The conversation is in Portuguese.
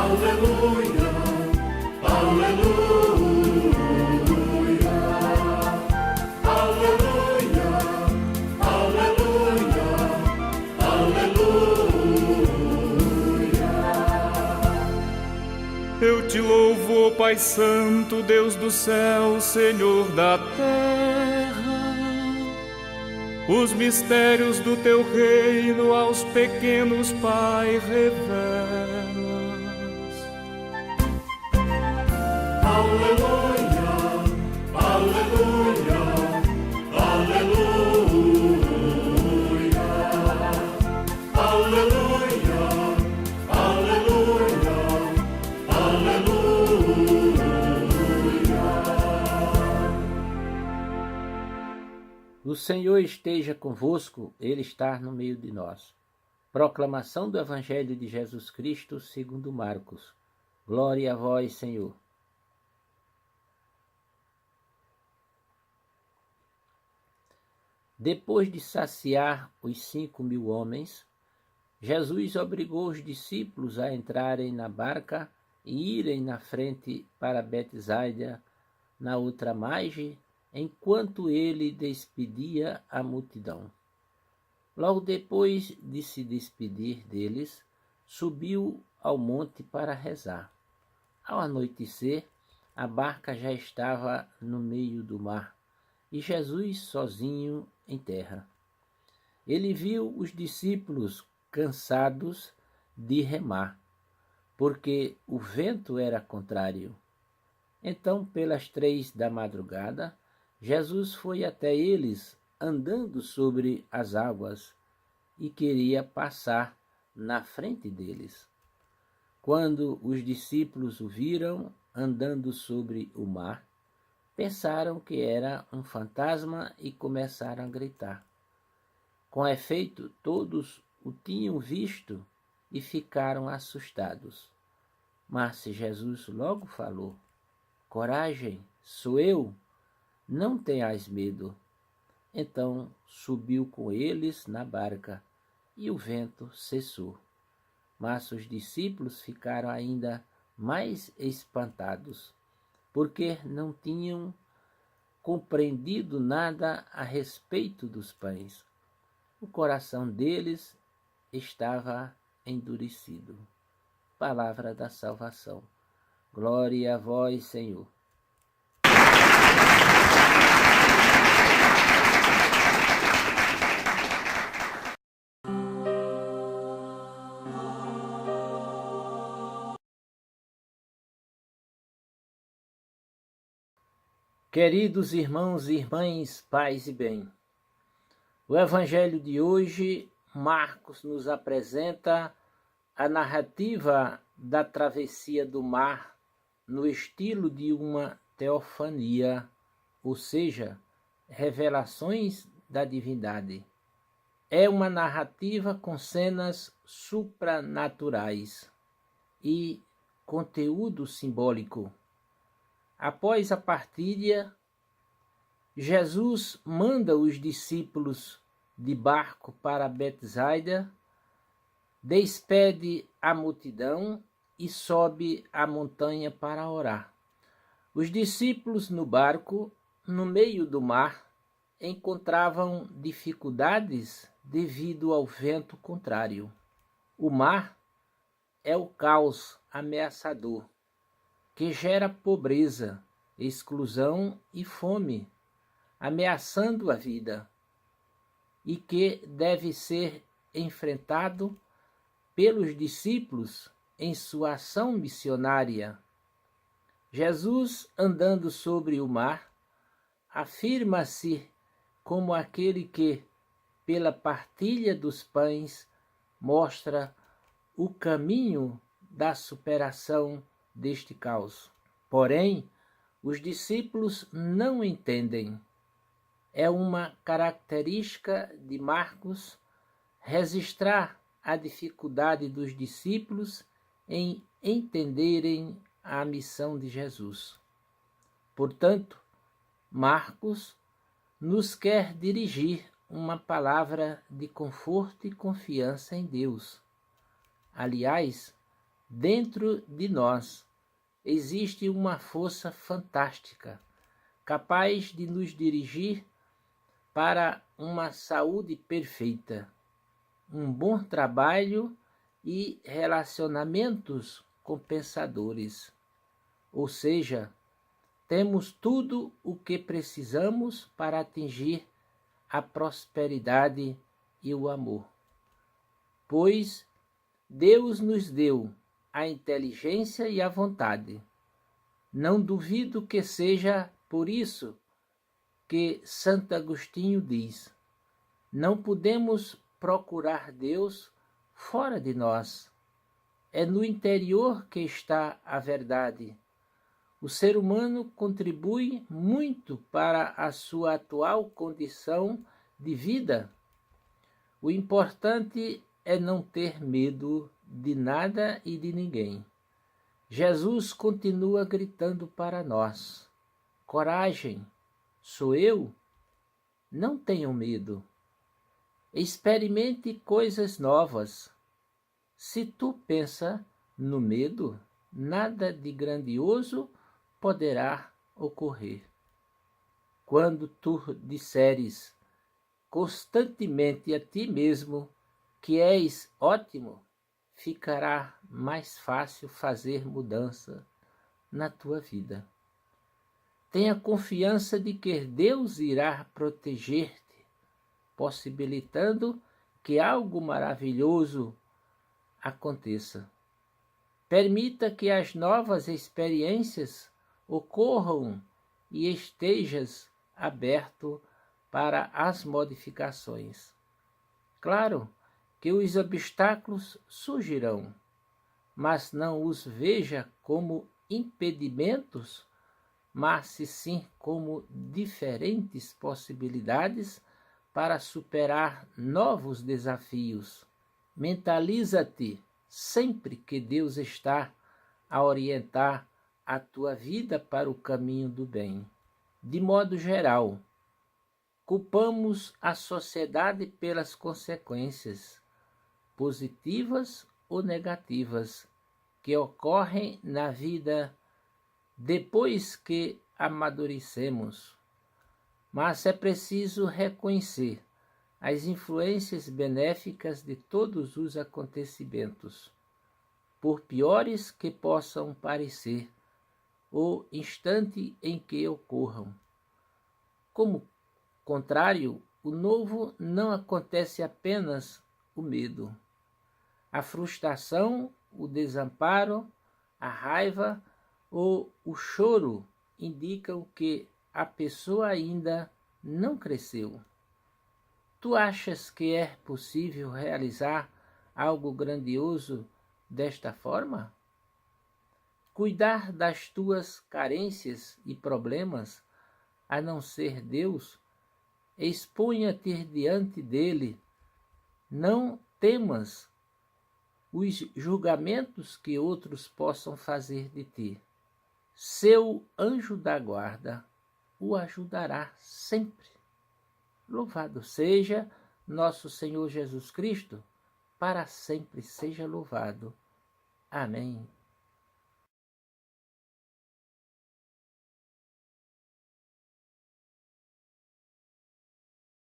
Aleluia, aleluia, aleluia, aleluia, aleluia. Eu te louvo, ó Pai Santo, Deus do céu, Senhor da terra. Os mistérios do teu reino aos pequenos, Pai, revelas. Aleluia, aleluia, aleluia, aleluia, aleluia, aleluia. O Senhor esteja convosco, Ele está no meio de nós. Proclamação do Evangelho de Jesus Cristo segundo Marcos. Glória a vós, Senhor. Depois de saciar os 5.000 homens, Jesus obrigou os discípulos a entrarem na barca e irem na frente para Betsaida, na outra margem, enquanto ele despedia a multidão. Logo depois de se despedir deles, subiu ao monte para rezar. Ao anoitecer, a barca já estava no meio do mar, e Jesus sozinho em terra. Ele viu os discípulos cansados de remar, porque o vento era contrário. Então, pelas 3 da madrugada, Jesus foi até eles andando sobre as águas e queria passar na frente deles. Quando os discípulos o viram andando sobre o mar, pensaram que era um fantasma e começaram a gritar. Com efeito, todos o tinham visto e ficaram assustados. Mas Jesus logo falou: coragem, sou eu, não tenhais medo. Então subiu com eles na barca e o vento cessou. Mas os discípulos ficaram ainda mais espantados, porque não tinham compreendido nada a respeito dos pães. O coração deles estava endurecido. Palavra da salvação. Glória a vós, Senhor. Queridos irmãos e irmãs, paz e bem. O Evangelho de hoje, Marcos nos apresenta a narrativa da travessia do mar no estilo de uma teofania, ou seja, revelações da divindade. É uma narrativa com cenas supranaturais e conteúdo simbólico. Após a partilha, Jesus manda os discípulos de barco para Betsaida, despede a multidão e sobe a montanha para orar. Os discípulos no barco, no meio do mar, encontravam dificuldades devido ao vento contrário. O mar é o caos ameaçador, que gera pobreza, exclusão e fome, ameaçando a vida, e que deve ser enfrentado pelos discípulos em sua ação missionária. Jesus, andando sobre o mar, afirma-se como aquele que, pela partilha dos pães, mostra o caminho da superação deste caos. Porém, os discípulos não entendem. É uma característica de Marcos registrar a dificuldade dos discípulos em entenderem a missão de Jesus. Portanto, Marcos nos quer dirigir uma palavra de conforto e confiança em Deus. Aliás, Dentro de nós existe uma força fantástica, capaz de nos dirigir para uma saúde perfeita, um bom trabalho e relacionamentos compensadores. Ou seja, temos tudo o que precisamos para atingir a prosperidade e o amor. Pois Deus nos deu a inteligência e a vontade. Não duvido que seja por isso que Santo Agostinho diz: não podemos procurar Deus fora de nós. É no interior que está a verdade. O ser humano contribui muito para a sua atual condição de vida. O importante é não ter medo de nada e de ninguém. Jesus continua gritando para nós: coragem, sou eu? Não tenham medo. Experimente coisas novas. Se tu pensa no medo, nada de grandioso poderá ocorrer. Quando tu disseres constantemente a ti mesmo que és ótimo, ficará mais fácil fazer mudança na tua vida. Tenha confiança de que Deus irá proteger-te, possibilitando que algo maravilhoso aconteça. Permita que as novas experiências ocorram e estejas aberto para as modificações. Claro que os obstáculos surgirão, mas não os veja como impedimentos, mas sim como diferentes possibilidades para superar novos desafios. Mentaliza-te sempre que Deus está a orientar a tua vida para o caminho do bem. De modo geral, culpamos a sociedade pelas consequências, positivas ou negativas, que ocorrem na vida depois que amadurecemos. Mas é preciso reconhecer as influências benéficas de todos os acontecimentos, por piores que possam parecer, o instante em que ocorram. Como contrário, o novo não acontece apenas o medo. A frustração, o desamparo, a raiva ou o choro indicam que a pessoa ainda não cresceu. Tu achas que é possível realizar algo grandioso desta forma? Cuidar das tuas carências e problemas, a não ser Deus, exponha-te diante dele. Não temas os julgamentos que outros possam fazer de ti. Seu anjo da guarda o ajudará sempre. Louvado seja nosso Senhor Jesus Cristo, para sempre seja louvado. Amém.